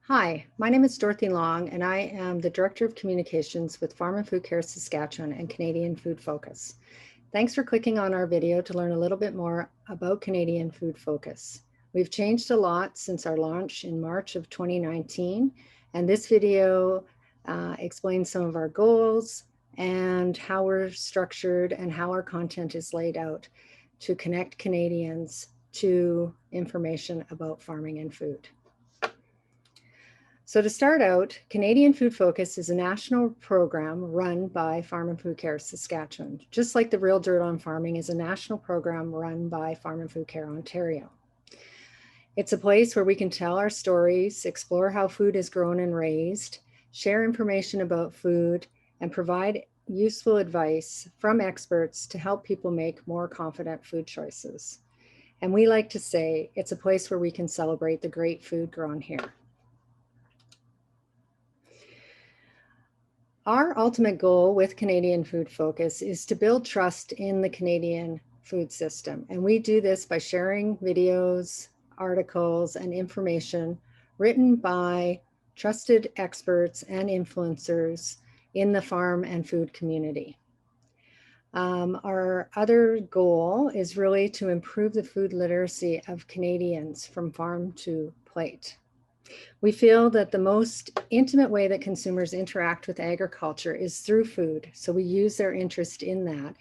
Hi, my name is Dorothy Long, and I am the Director of Communications with Farm and Food Care Saskatchewan and Canadian Food Focus. Thanks for clicking on our video to learn a little bit more about Canadian Food Focus. We've changed a lot since our launch in March of 2019, and this video explains some of our goals and how we're structured and how our content is laid out to connect Canadians to information about farming and food. So to start out, Canadian Food Focus is a national program run by Farm and Food Care Saskatchewan, just like the Real Dirt on Farming is a national program run by Farm and Food Care Ontario. It's a place where we can tell our stories, explore how food is grown and raised, share information about food, and provide useful advice from experts to help people make more confident food choices. And we like to say it's a place where we can celebrate the great food grown here. Our ultimate goal with Canadian Food Focus is to build trust in the Canadian food system. And we do this by sharing videos, articles, and information written by trusted experts and influencers in the farm and food community. Our other goal is really to improve the food literacy of Canadians from farm to plate. We feel that the most intimate way that consumers interact with agriculture is through food. So we use their interest in that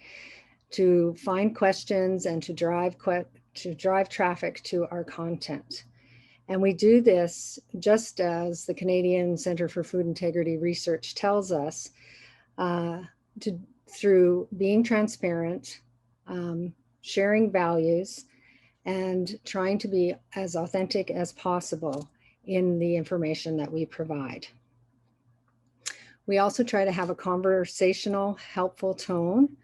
to find questions and to drive traffic to our content. And we do this just as the Canadian Centre for Food Integrity Research tells us, through being transparent, sharing values, and trying to be as authentic as possible in the information that we provide. We also try to have a conversational, helpful tone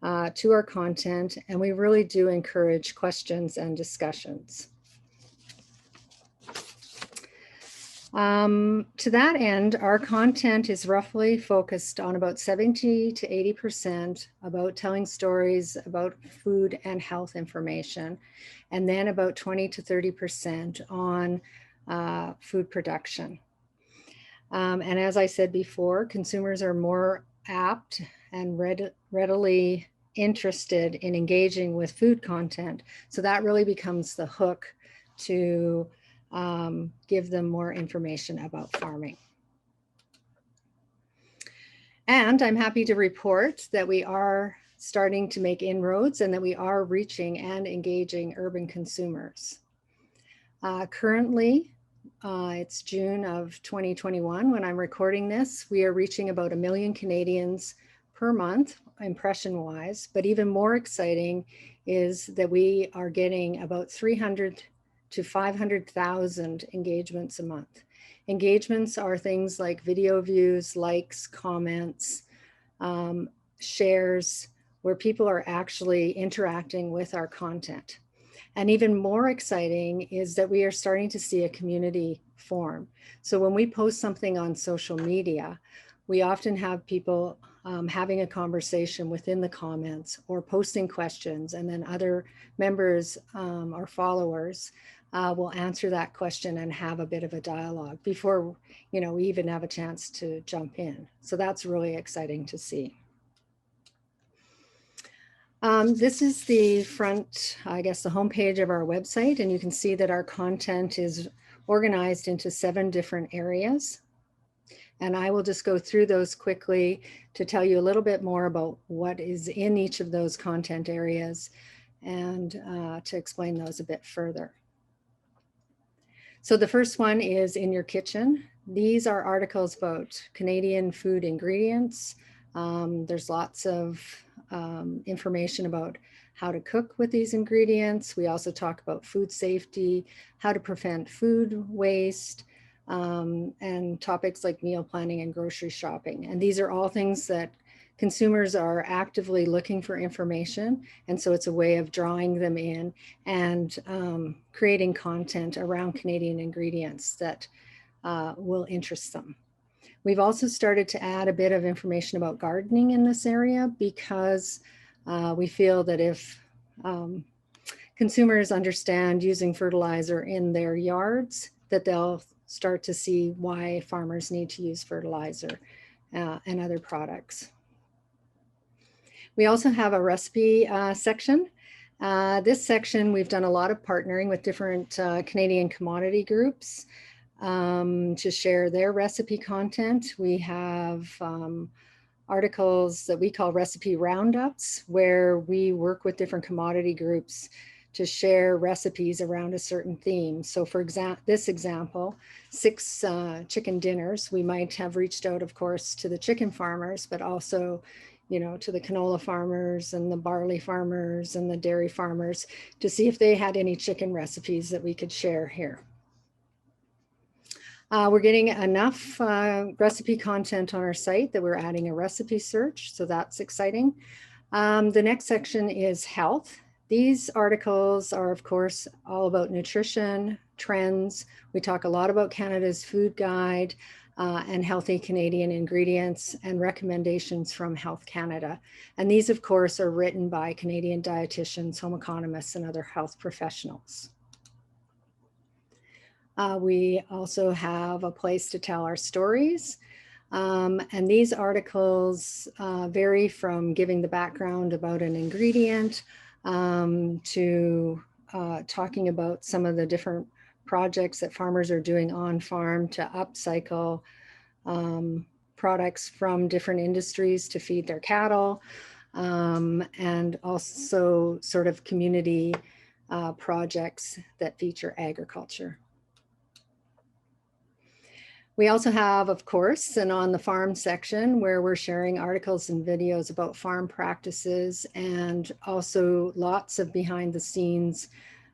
to our content, and we really do encourage questions and discussions. To that end, our content is roughly focused on about 70 to 80% about telling stories about food and health information, and then about 20 to 30% on food production. And as I said before, consumers are more apt and readily interested in engaging with food content. So that really becomes the hook to give them more information about farming. And I'm happy to report that we are starting to make inroads and that we are reaching and engaging urban consumers. Currently, it's June of 2021 when I'm recording this. We are reaching about 1 million Canadians per month, impression-wise, but even more exciting is that we are getting about 300 to 500,000 engagements a month. Engagements are things like video views, likes, comments, shares, where people are actually interacting with our content. And even more exciting is that we are starting to see a community form. So when we post something on social media, we often have people having a conversation within the comments or posting questions, and then other members or followers will answer that question and have a bit of a dialogue before we even have a chance to jump in. So that's really exciting to see. This is the front, I guess, the homepage of our website, and you can see that our content is organized into 7 different areas. And I will just go through those quickly to tell you a little bit more about what is in each of those content areas and to explain those a bit further. So the first one is In Your Kitchen. These are articles about Canadian food ingredients. There's lots of information about how to cook with these ingredients. We also talk about food safety, how to prevent food waste, and topics like meal planning and grocery shopping. And these are all things that consumers are actively looking for information. And so it's a way of drawing them in and creating content around Canadian ingredients that will interest them. We've also started to add a bit of information about gardening in this area because we feel that if consumers understand using fertilizer in their yards, that they'll start to see why farmers need to use fertilizer and other products. We also have a recipe section. This section, we've done a lot of partnering with different Canadian commodity groups to share their recipe content. We have articles that we call recipe roundups, where we work with different commodity groups to share recipes around a certain theme. So for this example, 6 chicken dinners, we might have reached out, of course, to the chicken farmers, but also, you know, to the canola farmers and the barley farmers and the dairy farmers to see if they had any chicken recipes that we could share here. We're getting enough recipe content on our site that we're adding a recipe search, so that's exciting. The next section is health. These articles are, of course, all about nutrition, trends. We talk a lot about Canada's food guide and healthy Canadian ingredients and recommendations from Health Canada. And these, of course, are written by Canadian dietitians, home economists, and other health professionals. We also have a place to tell our stories. And these articles vary from giving the background about an ingredient to talking about some of the different projects that farmers are doing on farm to upcycle products from different industries to feed their cattle, and also sort of community projects that feature agriculture. We also have, of course, an on the farm section where we're sharing articles and videos about farm practices, and also lots of behind the scenes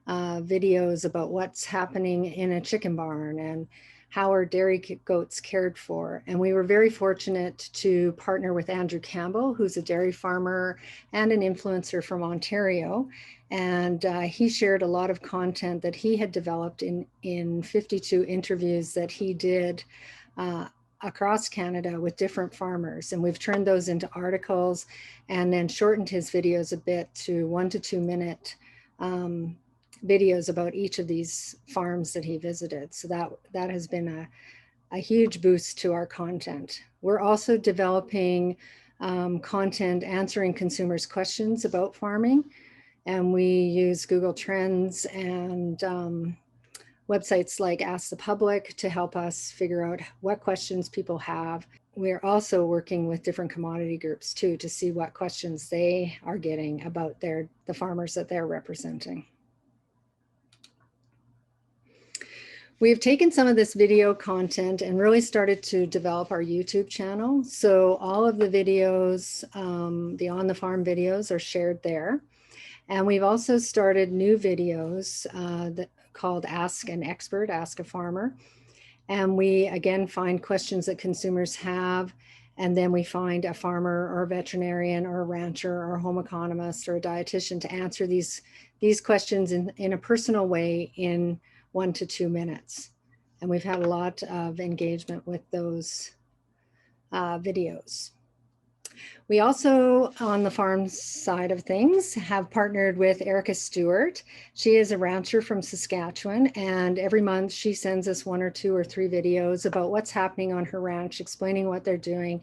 videos about what's happening in a chicken barn and how are dairy goats cared for. And we were very fortunate to partner with Andrew Campbell, who's a dairy farmer and an influencer from Ontario. And he shared a lot of content that he had developed in 52 interviews that he did across Canada with different farmers. And we've turned those into articles and then shortened his videos a bit to 1 to 2 minute videos about each of these farms that he visited. So that has been a huge boost to our content. We're also developing content answering consumers' questions about farming. And we use Google Trends and websites like Ask the Public to help us figure out what questions people have. We're also working with different commodity groups too to see what questions they are getting about the farmers that they're representing. We've taken some of this video content and really started to develop our YouTube channel. So all of the videos, the on the farm videos, are shared there. And we've also started new videos called Ask an Expert, Ask a Farmer. And we, again, find questions that consumers have. And then we find a farmer or a veterinarian or a rancher or a home economist or a dietitian to answer these questions in a personal way in 1 to 2 minutes. And we've had a lot of engagement with those videos. We also, on the farm side of things, have partnered with Erica Stewart. She is a rancher from Saskatchewan, and every month she sends us 1 or 2 or 3 videos about what's happening on her ranch, explaining what they're doing.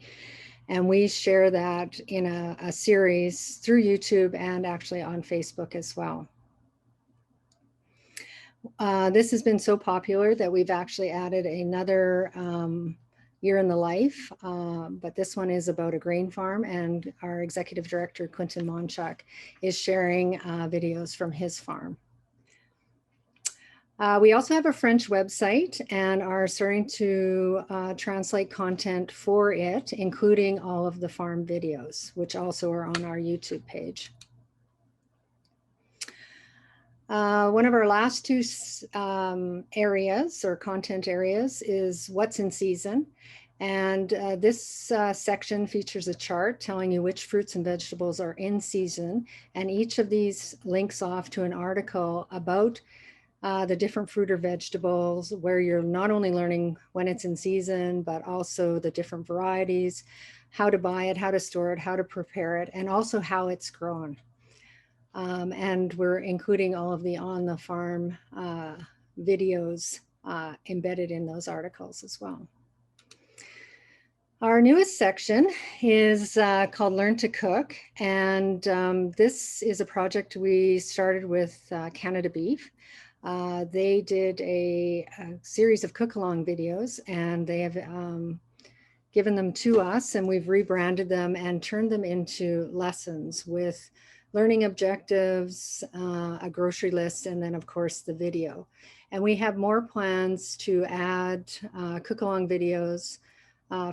And we share that in a series through YouTube and actually on Facebook as well. This has been so popular that we've actually added another year in the life, but this one is about a grain farm, and our executive director, Quentin Monchuk, is sharing videos from his farm. We also have a French website and are starting to translate content for it, including all of the farm videos, which also are on our YouTube page. One of our last 2 areas or content areas is what's in season. And this section features a chart telling you which fruits and vegetables are in season. And each of these links off to an article about the different fruit or vegetables, where you're not only learning when it's in season, but also the different varieties, how to buy it, how to store it, how to prepare it, and also how it's grown. And we're including all of the on the farm videos embedded in those articles as well. Our newest section is called Learn to Cook, and this is a project we started with Canada Beef. They did a series of cook-along videos, and they have given them to us, and we've rebranded them and turned them into lessons with learning objectives, a grocery list, and then of course the video. And we have more plans to add cook-along videos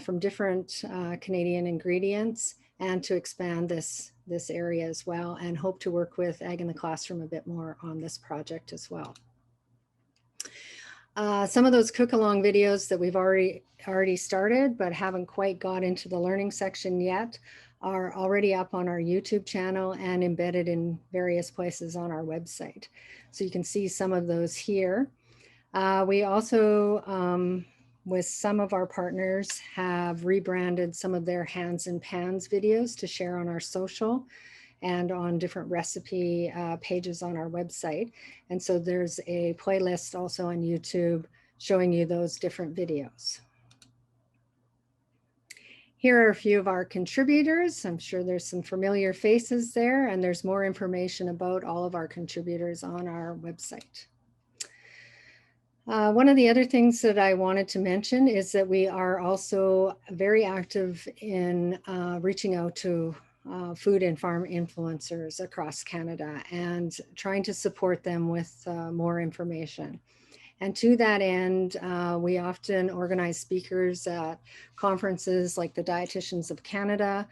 from different Canadian ingredients, and to expand this area as well, and hope to work with Ag in the Classroom a bit more on this project as well. Some of those cook-along videos that we've already started but haven't quite got into the learning section yet are already up on our YouTube channel and embedded in various places on our website. So you can see some of those here. We also, with some of our partners, have rebranded some of their hands and pans videos to share on our social and on different recipe pages on our website. And so there's a playlist also on YouTube showing you those different videos. Here are a few of our contributors. I'm sure there's some familiar faces there, and there's more information about all of our contributors on our website. One of the other things that I wanted to mention is that we are also very active in reaching out to food and farm influencers across Canada and trying to support them with more information. And to that end, we often organize speakers at conferences like the Dietitians of Canada.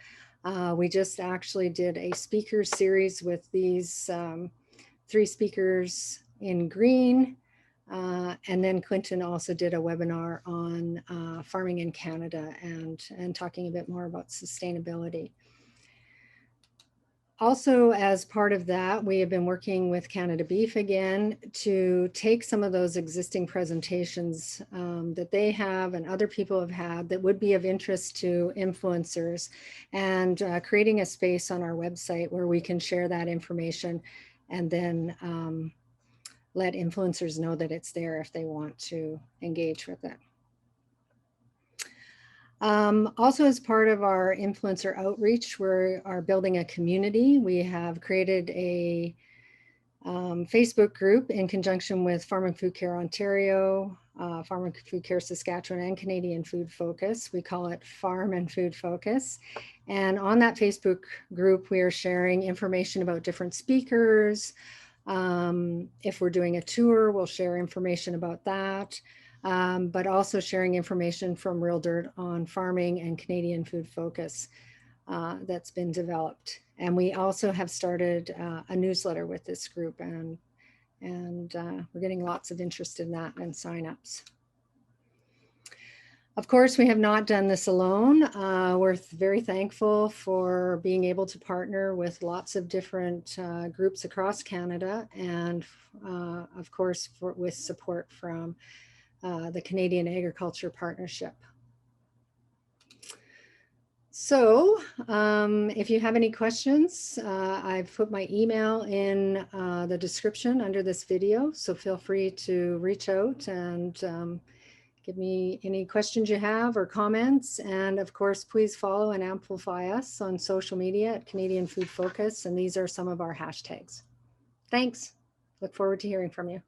We just actually did a speaker series with these 3 speakers in green. And then Clinton also did a webinar on farming in Canada and talking a bit more about sustainability. Also, as part of that, we have been working with Canada Beef again to take some of those existing presentations that they have and other people have had that would be of interest to influencers, and creating a space on our website where we can share that information and then let influencers know that it's there if they want to engage with it. Also, as part of our influencer outreach, we are building a community. We have created a Facebook group in conjunction with Farm and Food Care Ontario, Farm and Food Care Saskatchewan, and Canadian Food Focus. We call it Farm and Food Focus. And on that Facebook group, we are sharing information about different speakers. If we're doing a tour, we'll share information about that. But also sharing information from Real Dirt on farming and Canadian Food Focus that's been developed. And we also have started a newsletter with this group, and we're getting lots of interest in that and signups. Of course, we have not done this alone. We're very thankful for being able to partner with lots of different groups across Canada, and of course, with support from the Canadian Agriculture Partnership. So if you have any questions, I've put my email in the description under this video, so feel free to reach out and give me any questions you have or comments. And of course, please follow and amplify us on social media at Canadian Food Focus, and these are some of our hashtags. Thanks. Look forward to hearing from you.